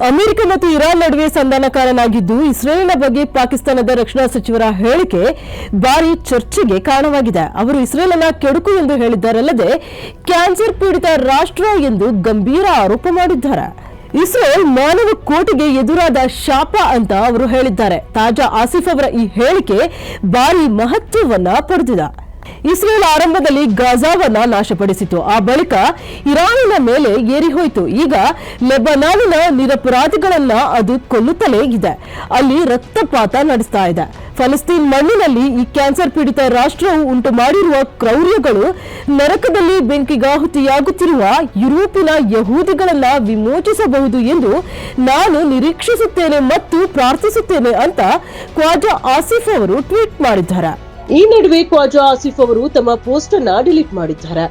America ಮತ್ತು Iran ನಡುವೆ ಸಂಧಾನಕಾರನಾಗಿದ್ದು ಇಸ್ರೇಲಿನ ಬಗ್ಗೆ ಪಾಕಿಸ್ತಾನದ ರಕ್ಷಣಾ ಸಚಿವರ ಹೇಳಿಕೆ ಭಾರಿ ಚರ್ಚೆಗೆ ಕಾರಣವಾಗಿದೆ. ಅವರು ಇಸ್ರೇಲನ್ನ ಕೆಡುಕು ಎಂದು ಹೇಳಿದ್ದಾರಲ್ಲದೆ ಕ್ಯಾನ್ಸರ್ ಪೀಡಿತ ರಾಷ್ಟ್ರ ಎಂದು ಗಂಭೀರ ಆರೋಪ ಮಾಡಿದ್ದಾರೆ. ಇಸ್ರೇಲ್ ಮಾನವ ಕೋಟಿಗೆ ಎದುರಾದ ಶಾಪ ಅಂತ ಅವರು ಹೇಳಿದ್ದಾರೆ. ತಾಜಾ ಆಸಿಫ್ ಅವರ ಈ ಹೇಳಿಕೆ ಭಾರಿ ಮಹತ್ವವನ್ನ ಪಡೆದಿದೆ. ಇಸ್ರೇಲ್ ಆರಂಭದಲ್ಲಿ ಗಾಜಾವನ್ನ ನಾಶಪಡಿಸಿತು, ಆ ಬಳಿಕ ಇರಾನಿನ ಮೇಲೆ ಏರಿ ಹೋಯಿತು. ಈಗ ಲೆಬನಾನಿನ ನಿರಪರಾಧಿಗಳನ್ನ ಅದು ಕೊಲ್ಲುತ್ತಲೇ ಇದೆ, ಅಲ್ಲಿ ರಕ್ತಪಾತ ನಡೆಸ್ತಾ ಇದೆ. ಫಲಸ್ತೀನ್ ಮಣ್ಣಿನಲ್ಲಿ ಈ ಕ್ಯಾನ್ಸರ್ ಪೀಡಿತ ರಾಷ್ಟ್ರವು ಉಂಟು ಮಾಡಿರುವ ಕ್ರೌರ್ಯಗಳು ನರಕದಲ್ಲಿ ಬೆಂಕಿಗಾಹುತಿಯಾಗುತ್ತಿರುವ ಯುರೋಪಿನ ಯಹೂದಿಗಳನ್ನ ವಿಮೋಚಿಸಬಹುದು ಎಂದು ನಾನು ನಿರೀಕ್ಷಿಸುತ್ತೇನೆ ಮತ್ತು ಪ್ರಾರ್ಥಿಸುತ್ತೇನೆ ಅಂತ ಖ್ವಾಜಾ ಆಸಿಫ್ ಅವರು ಟ್ವೀಟ್ ಮಾಡಿದ್ದಾರೆ. ಈ ನಡುವೆ ಖ್ವಾಜಾ ಆಸಿಫ್ ಅವರು ತಮ್ಮ ಪೋಸ್ಟ್ ಅನ್ನ ಡಿಲೀಟ್ ಮಾಡಿದ್ದಾರೆ.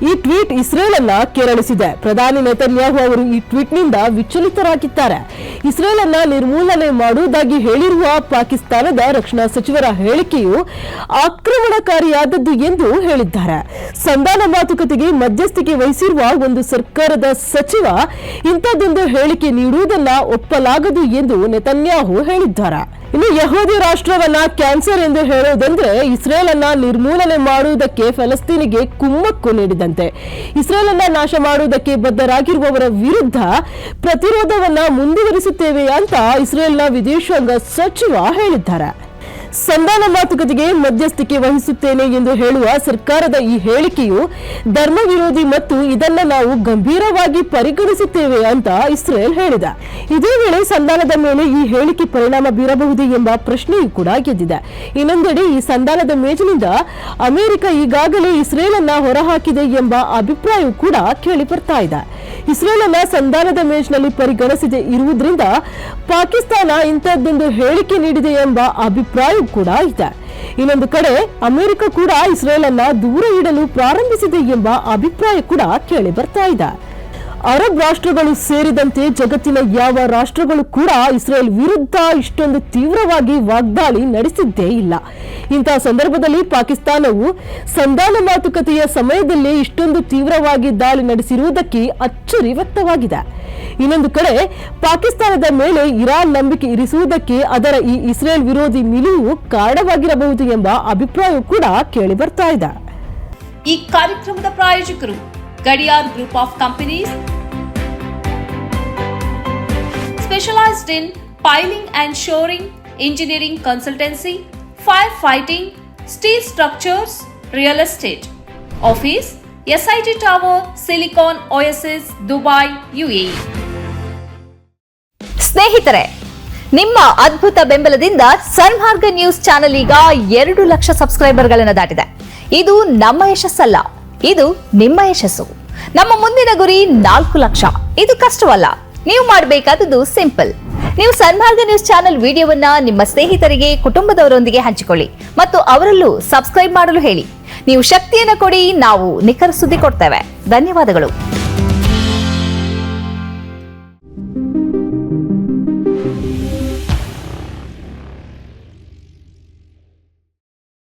ಈ ಟ್ವೀಟ್ ಇಸ್ರೇಲ್ ಅನ್ನ ಕೆರಳಿಸಿದೆ. ಪ್ರಧಾನಿ ನೆತನ್ಯಾಹು ಅವರು ಈ ಟ್ವೀಟ್ನಿಂದ ವಿಚಲಿತರಾಗಿದ್ದಾರೆ. ಇಸ್ರೇಲ್ ಅನ್ನ ನಿರ್ಮೂಲನೆ ಮಾಡುವುದಾಗಿ ಹೇಳಿರುವ ಪಾಕಿಸ್ತಾನದ ರಕ್ಷಣಾ ಸಚಿವರ ಹೇಳಿಕೆಯು ಆಕ್ರಮಣಕಾರಿಯಾದದ್ದು ಎಂದು ಹೇಳಿದ್ದಾರೆ. ಸಂಧಾನ ಮಾತುಕತೆಗೆ ಮಧ್ಯಸ್ಥಿಕೆ ವಹಿಸಿರುವ ಒಂದು ಸರ್ಕಾರದ ಸಚಿವ ಇಂಥದ್ದೊಂದು ಹೇಳಿಕೆ ನೀಡುವುದನ್ನ ಒಪ್ಪಲಾಗದು ಎಂದು ನೆತನ್ಯಾಹು ಹೇಳಿದ್ದಾರೆ. ಇನ್ನು ಯಹೂದಿ ರಾಷ್ಟ್ರವನ್ನ ಕ್ಯಾನ್ಸರ್ ಎಂದು ಹೇಳುವುದಂದ್ರೆ ಇಸ್ರೇಲ್ ಅನ್ನ ನಿರ್ಮೂಲನೆ ಮಾಡುವುದಕ್ಕೆ ಫಲಸ್ತೀನಿಗೆ ಕುಮ್ಮಕ್ಕು ನೀಡಿದಂತೆ. ಇಸ್ರೇಲ್ ಅನ್ನ ನಾಶ ಮಾಡುವುದಕ್ಕೆ ಬದ್ಧರಾಗಿರುವವರ ವಿರುದ್ಧ ಪ್ರತಿರೋಧವನ್ನ ಮುಂದುವರಿಸುತ್ತೇವೆ ಅಂತ ಇಸ್ರೇಲ್ನ ವಿದೇಶಾಂಗ ಸಚಿವ ಹೇಳಿದ್ದಾರೆ. ಸಂಧಾನ ಮಾತುಕತೆಗೆ ಮಧ್ಯಸ್ಥಿಕೆ ವಹಿಸುತ್ತೇನೆ ಎಂದು ಹೇಳುವ ಸರ್ಕಾರದ ಈ ಹೇಳಿಕೆಯು ಧರ್ಮ ವಿರೋಧಿ ಮತ್ತು ಇದನ್ನ ನಾವು ಗಂಭೀರವಾಗಿ ಪರಿಗಣಿಸುತ್ತೇವೆ ಅಂತ ಇಸ್ರೇಲ್ ಹೇಳಿದೆ. ಇದೇ ವೇಳೆ ಸಂಧಾನದ ಮೇಲೆ ಈ ಹೇಳಿಕೆ ಪರಿಣಾಮ ಬೀರಬಹುದು ಎಂಬ ಪ್ರಶ್ನೆಯೂ ಕೂಡ ಗೆದ್ದಿದೆ. ಇನ್ನೊಂದೆಡೆ ಈ ಸಂಧಾನದ ಮೇಜಿನಿಂದ ಅಮೆರಿಕ ಈಗಾಗಲೇ ಇಸ್ರೇಲ್ ಅನ್ನ ಹೊರಹಾಕಿದೆ ಎಂಬ ಅಭಿಪ್ರಾಯವೂ ಕೂಡ ಕೇಳಿ ಬರ್ತಾ ಇದೆ. ಇಸ್ರೇಲ್ ಅನ್ನ ಸಂಧಾನದ ಮೇಜಿನಲ್ಲಿ ಪರಿಗಣಿಸದೆ ಇರುವುದರಿಂದ ಪಾಕಿಸ್ತಾನ ಇಂಥದ್ದೊಂದು ಹೇಳಿಕೆ ನೀಡಿದೆ ಎಂಬ ಅಭಿಪ್ರಾಯ ಕೂಡ ಇದೆ. ಇನ್ನೊಂದು ಕಡೆ ಅಮೆರಿಕ ಕೂಡ ಇಸ್ರೇಲ್ ಅನ್ನ ದೂರ ಇಡಲು ಪ್ರಾರಂಭಿಸಿದೆ ಎಂಬ ಅಭಿಪ್ರಾಯ ಕೂಡ ಕೇಳಿ ಬರ್ತಾ ಇದೆ. ಅರಬ್ ರಾಷ್ಟ್ರಗಳು ಸೇರಿದಂತೆ ಜಗತ್ತಿನ ಯಾವ ರಾಷ್ಟ್ರಗಳು ಕೂಡ ಇಸ್ರೇಲ್ ವಿರುದ್ಧ ಇಷ್ಟೊಂದು ತೀವ್ರವಾಗಿ ವಾಗ್ದಾಳಿ ನಡೆಸಿದ್ದೇ ಇಲ್ಲ. ಇಂತಹ ಸಂದರ್ಭದಲ್ಲಿ ಪಾಕಿಸ್ತಾನವು ಸಂಧಾನ ಮಾತುಕತೆಯ ಸಮಯದಲ್ಲೇ ಇಷ್ಟೊಂದು ತೀವ್ರವಾಗಿ ದಾಳಿ ನಡೆಸಿರುವುದಕ್ಕೆ ಅಚ್ಚರಿ ವ್ಯಕ್ತವಾಗಿದೆ. ಇನ್ನೊಂದು ಕಡೆ ಪಾಕಿಸ್ತಾನದ ಮೇಲೆ ಇರಾನ್ ನಂಬಿಕೆ ಇರಿಸುವುದಕ್ಕೆ ಅದರ ಈ ಇಸ್ರೇಲ್ ವಿರೋಧಿ ನಿಲುವು ಕಾರಣವಾಗಿರಬಹುದು ಎಂಬ ಅಭಿಪ್ರಾಯ ಕೂಡ ಕೇಳಿ ಬರ್ತಾ ಇದೆ. ಈ ಕಾರ್ಯಕ್ರಮದ ಪ್ರಾಯೋಜಕರು Gadiyar group of companies, specialized in piling and shoring, engineering consultancy, firefighting, steel structures, real estate. Office, SIT Tower, Silicon Oasis, Dubai, UAE. ಸ್ನೇಹಿತರೆ, ನಿಮ್ಮ ಅದ್ಭುತ ಬೆಂಬಲದಿಂದ ಸನ್ಮಾರ್ಗ ನ್ಯೂಸ್ ಚಾನೆಲ್ ಈಗ 2 ಲಕ್ಷ ಸಬ್ಸ್ಕ್ರೈಬರ್ಗಳನ್ನು ದಾಟಿದೆ. ಇದು ನಮ್ಮ ಯಶಸ್ಸಲ್ಲ, ಇದು ನಿಮ್ಮ ಯಶಸ್ಸು. ನಮ್ಮ ಮುಂದಿನ ಗುರಿ 4 ಲಕ್ಷ. ಇದು ಕಷ್ಟವಲ್ಲ. ನೀವು ಮಾಡಬೇಕಾದದ್ದು ಸಿಂಪಲ್. ನೀವು ಸನ್ಮಾರ್ಗ ನ್ಯೂಸ್ ಚಾನೆಲ್ ವಿಡಿಯೋವನ್ನ ನಿಮ್ಮ ಸ್ನೇಹಿತರಿಗೆ, ಕುಟುಂಬದವರೊಂದಿಗೆ ಹಂಚಿಕೊಳ್ಳಿ ಮತ್ತು ಅವರಲ್ಲೂ ಸಬ್ಸ್ಕ್ರೈಬ್ ಮಾಡಲು ಹೇಳಿ. ನೀವು ಶಕ್ತಿಯನ್ನು ಕೊಡಿ, ನಾವು ನಿಖರ ಸುದ್ದಿ ಕೊಡ್ತೇವೆ. ಧನ್ಯವಾದಗಳು.